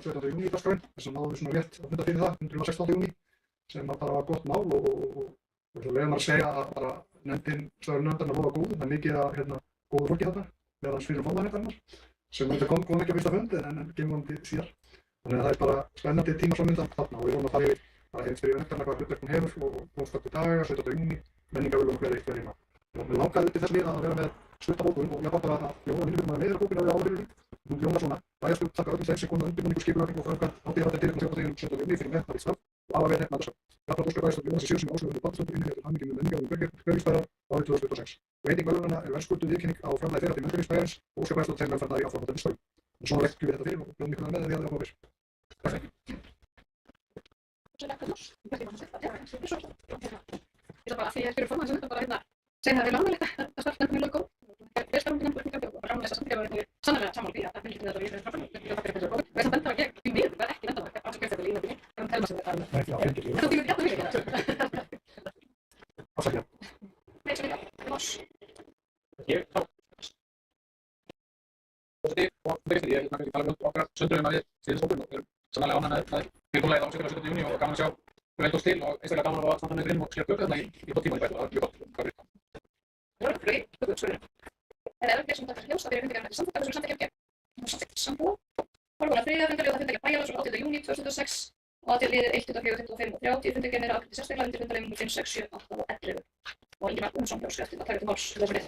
17. júní í dagskráin, þess að náðum við svona rétt að funda fyrir það, fundurinn var 16. júní, sem bara var gott mál og svo leiðum maður að segja að bara nefndin, störfin nefndarnar voru góð, það er mikið að góðu fólki þarna, meðan hans fyrir formanningarnar, sem kom ekki á fyrsta fund en gefum vonandi síðar. Þannig að það er bara spennandi tíma framöndan þarna og við vorum að fara yfir bara eins fyrir nefndarnar hvaða hlutverk hún hefur og blómstakku daga, 17. júní, menningarvölum hver eina. Og mér langaði til þess liða að vera með stuttabókun og ég gott að Jóna minnir að leiðra bókina við áður í. Hún hljómar svona, bæjarstjórn þakkar öllum þeim sem komu að undirbúningu skipulagningu og framkvæmd hátíðarhaldi tilefni 17. júní fyrir metnaði starf og aðallega vel heppnaða starf. Jafnframt óskar bæjarstjórn Jónasi Sigurðssyni áskrifendur barnaskapar inni til hamingju með menningarvölum Hverfisbæjar árið 2026. Veiting verðlaunanna er verðskulduð viðurkenning á framlagi þeirra til Hverfisbæjarins og óskar bæjarstjórn þeim velfarnaðar í áframhaldandi störfum. Og svona leggjum við þetta fyrir og bjóðum ykkur með því að það fáir. Ég ætla bara að því að ég fyrir formann sem þetta bara segja það er ánægilegt að starfsnefndin er mjög góð. Það er spennandi nefnd og ekki og bara ánægilegt að samtíma verður sannarlega sammála því að það fylgir þetta og ég fyrir framfram. Ég takk fyrir þessu góð. Og þess að benda að ég því miður verð ekki nefndan að kemst þetta í nefndinni. Það telma sem þetta Nei, já, fylgir ég. Þú tímur jafnvel mikið þetta. Afsakið. Nei, svo líka. Loss. Ég þá. Og fyrir ég kannski tala um okkar sundröðum að við síðustofnum og sannarlega ánægð með fyrirkomulagið á 17. júní og gaman að sjá vel tókst til og einstaklega gaman að standa með grinn og skilja böku þarna í tótt tíma í bætt og það er mjög gott hvað við. Það er flögi, spurning. En ef við sem þetta hljósta fyrir fundingar með samþykkt sem samþykja og samþykkt sambúð. Formulega þriðja fundur og það fundingar bæjarins og 8. júní 2006 og aðtilliðir 1, 24, 25 og 30 fundirgerðir ákveðið sérstaklega undir fundarleifum 5, 6, 7, 8 og 11. Og Ingimar Úlfsson bjóðst eftir að taka til máls þessu lið.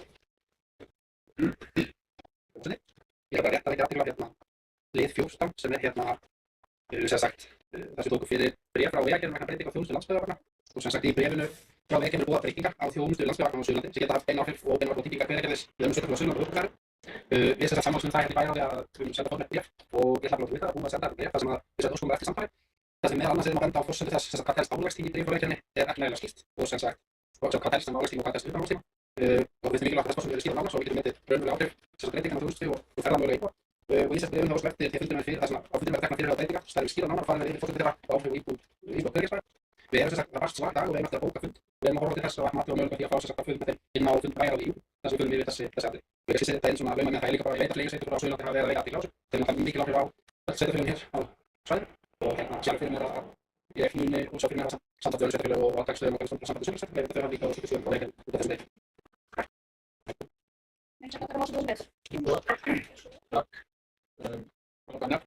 Ég er bara rétt að vekja athygli á lið 14 sem er sem sagt þessi tóku fyrir bréf frá Vegagerðinni vegna breytinga á þjónustu landsbyggðarvagna og sem sagt í bréfinu frá Vegagerðinni er boðað breytingar á þjónustu landsbyggðarvagna á Suðurlandi sem geta haft bein áhrif og beinar tengingar Vegagerðis við sveitarfélög á Suðurlandi og Höfuðborgarsvæðinu. Við sem sagt sammálsum það í bæjarráði að við senda formlegt bréf og ég hlakka við það að búum að senda bréf þar sem við setjum óskum eftir samtali. Það sem meðal annars erum að benda á forsendur þess sem sagt hvað telst álagstími í bréfi frá Vegagerðinni er ekki nægilega skýrt og sem sagt hvað telst sem álagstími og hvað telst utan álagstíma. Og við finnum mikilvægt að þessi forsendur eru skýrar nánar svo við getum metið raunveruleg áhrif sem sagt breytingar á þjónustu og ferðamögulega íbúa. Og í þessu bréfinu þá óskum eftir til fundinum fyrir það sem á fundinum verður teknar fyrirhugaðar breytingar sem eru skýrar nánar og farin yfir forsendur þeirra og áhrif á íbúa Hverfisbæjar. Við erum sem sagt að fast svar dag og við erum eftir að bóka fund. Við erum að horfa til þess að mati og möguleika því að fá sem sagt að fund með þeim inn á fund bæjarráði í þar sem við förum yfir þessi atriði. Og ég setja þetta inn svona lauma með það líka bara ég veit að fleiri sveitarfélög á Suðurlandi hafa verið að veita athygli á þessu. Þeir hafa mikil áhrif á öll sveitarfélögin hér á svæðinu og sjálf fyrir mér að ég muni og svo fyrir mér að samtala við öll sveitarfélög og átaksstöðum og sambandi Suðurlandssveitarfélaga. Ég veit að þau hafa líka á sýktu stöðum og leikinn út af þessum leik. Eins og þetta er máls og